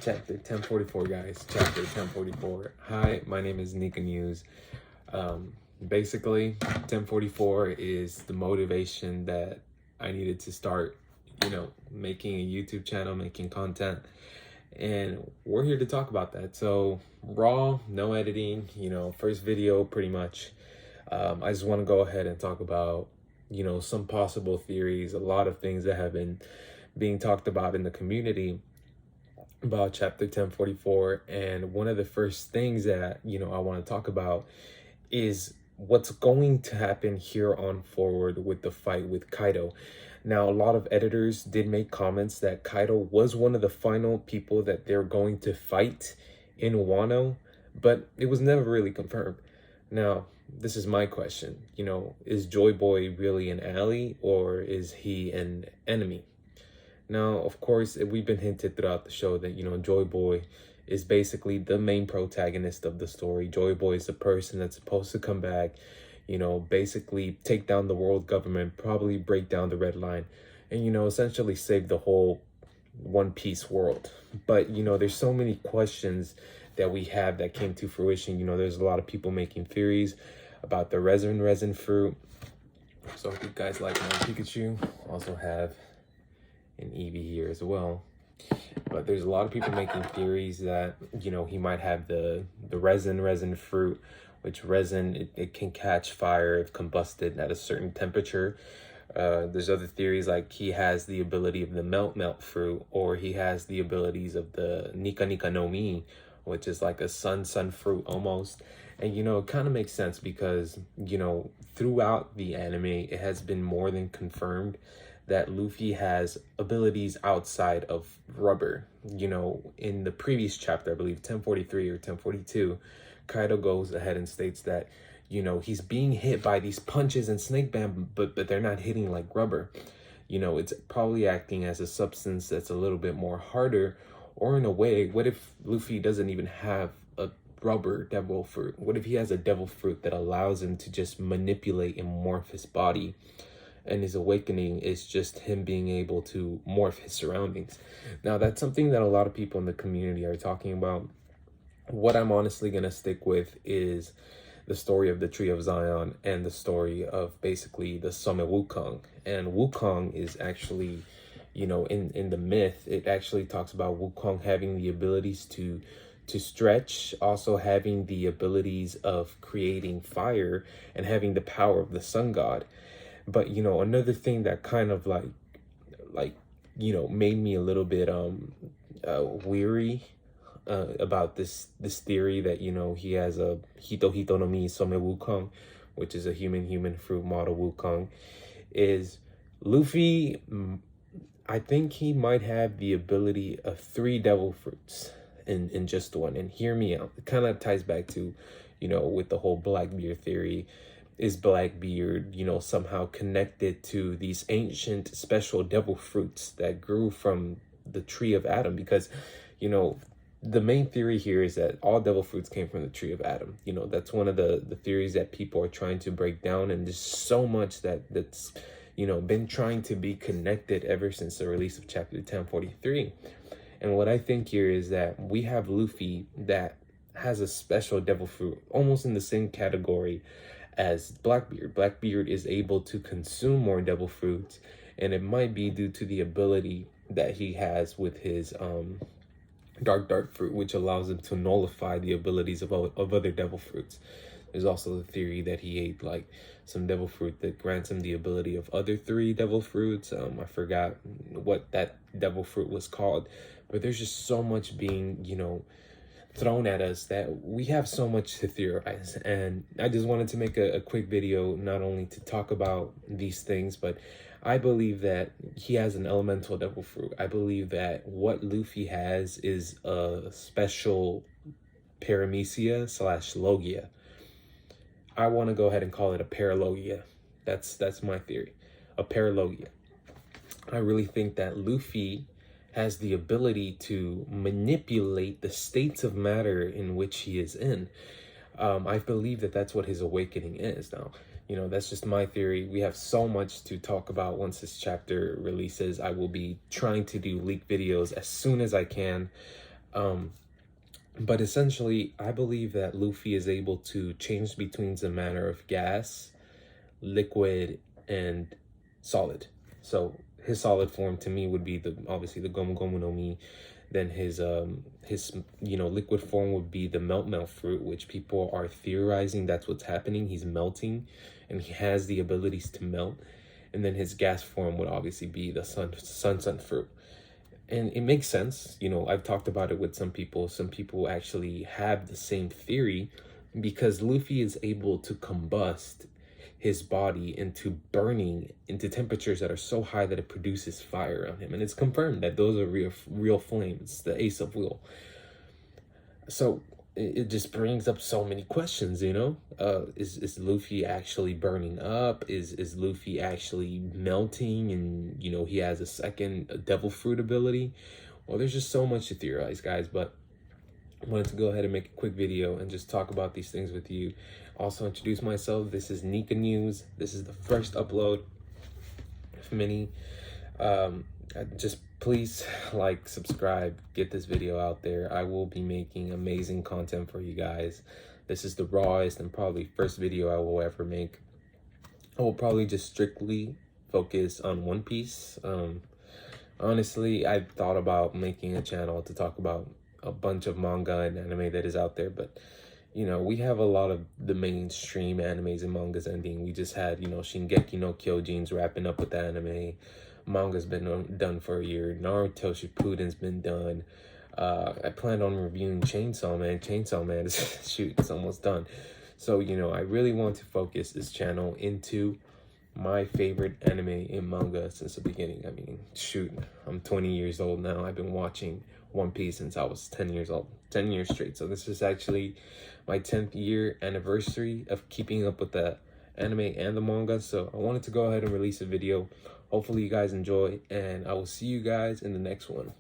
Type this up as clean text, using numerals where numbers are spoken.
Chapter 1044, guys. Chapter 1044. Hi, my name is Nika News. Basically, 1044 is the motivation that I needed to start, making a YouTube channel, making content. And we're here to talk about that. So, raw, no editing, first video pretty much. I just want to go ahead and talk about, some possible theories, a lot of things that have been being talked about in the community about chapter 1044. And one of the first things that I want to talk about is what's going to happen here on forward with the fight with Kaido. Now, a lot of editors did make comments that Kaido was one of the final people that they're going to fight in Wano, but it was never really confirmed. Now, this is my question. Is Joy Boy really an ally, or is he an enemy? Now, of course, we've been hinted throughout the show that, Joy Boy is basically the main protagonist of the story. Joy Boy is the person that's supposed to come back, basically take down the world government, probably break down the Red Line, and, essentially save the whole One Piece world. But, there's so many questions that we have that came to fruition. There's a lot of people making theories about the resin fruit. So if you guys like my Pikachu, also have an Eevee here as well. But there's a lot of people making theories that, he might have the resin fruit, which resin, it can catch fire if combusted at a certain temperature. There's other theories like he has the ability of the melt fruit, or he has the abilities of the Nika no Mi, which is like a sun fruit almost. And, it kind of makes sense because, throughout the anime, it has been more than confirmed that Luffy has abilities outside of rubber. In the previous chapter, I believe 1043 or 1042, Kaido goes ahead and states that, he's being hit by these punches and snake band, but they're not hitting like rubber. It's probably acting as a substance that's a little bit more harder. Or in a way, what if Luffy doesn't even have a rubber devil fruit? What if he has a devil fruit that allows him to just manipulate and morph his body? And his awakening is just him being able to morph his surroundings. Now, that's something that a lot of people in the community are talking about. What I'm honestly going to stick with is the story of the Tree of Zion and the story of basically the Some Wukong. And Wukong is actually, in the myth, it actually talks about Wukong having the abilities to stretch, also having the abilities of creating fire, and having the power of the sun god. But, another thing that kind of made me a little bit weary about this theory that, he has a Hito no Mi Some Wukong, which is a human fruit model Wukong, is Luffy. I think he might have the ability of 3 devil fruits in just one. And hear me out. It kind of ties back to, with the whole Blackbeard theory. Is Blackbeard, somehow connected to these ancient special devil fruits that grew from the Tree of Adam? Because, the main theory here is that all devil fruits came from the Tree of Adam. That's one of the theories that people are trying to break down. And there's so much that's, been trying to be connected ever since the release of chapter 1043. And what I think here is that we have Luffy that has a special devil fruit, almost in the same category as Blackbeard. Blackbeard is able to consume more devil fruits, and it might be due to the ability that he has with his dark fruit, which allows him to nullify the abilities of other devil fruits. There's also the theory that he ate like some devil fruit that grants him the ability of other 3 devil fruits. I forgot what that devil fruit was called, but there's just so much being, thrown at us that we have so much to theorize. And I just wanted to make a quick video, not only to talk about these things, but I believe that he has an elemental devil fruit. I believe that what Luffy has is a special paramecia / logia. I want to go ahead and call it a paralogia. That's my theory, a paralogia. I really think that Luffy has the ability to manipulate the states of matter in which he is in. I believe that that's what his awakening is. Now, that's just my theory. We have so much to talk about once this chapter releases. I will be trying to do leak videos as soon as I can. But essentially, I believe that Luffy is able to change between the matter of gas, liquid, and solid. So his solid form to me would be the obviously the Gomu Gomu no Mi. Then his liquid form would be the melt fruit, which people are theorizing that's what's happening. He's melting, and he has the abilities to melt. And then his gas form would obviously be the sun fruit. And it makes sense. I've talked about it with some people. Some people actually have the same theory because Luffy is able to combust his body into burning into temperatures that are so high that it produces fire on him. And it's confirmed that those are real flames, the Ace of Will. So it just brings up so many questions, is Luffy actually burning up? Is Luffy actually melting, and he has a second devil fruit ability? Well, there's just so much to theorize, guys, but I wanted to go ahead and make a quick video and just talk about these things with you. Also introduce myself. This is Nika News. This is the first upload of many. Just please like, subscribe, get this video out there. I will be making amazing content for you guys. This is the rawest and probably first video I will ever make. I will probably just strictly focus on One Piece. Honestly, I've thought about making a channel to talk about a bunch of manga and anime that is out there, but we have a lot of the mainstream animes and mangas ending. We just had, Shingeki no Kyojin's wrapping up with the anime. Manga's been done for a year. Naruto Shippuden's been done. I planned on reviewing Chainsaw Man. Chainsaw Man is, shoot, it's almost done. So, I really want to focus this channel into my favorite anime and manga since the beginning. I mean, shoot, I'm 20 years old now. I've been watching One Piece since I was 10 years old, 10 years straight. So this is actually my 10th year anniversary of keeping up with the anime and the manga. So I wanted to go ahead and release a video. Hopefully you guys enjoy, and I will see you guys in the next one.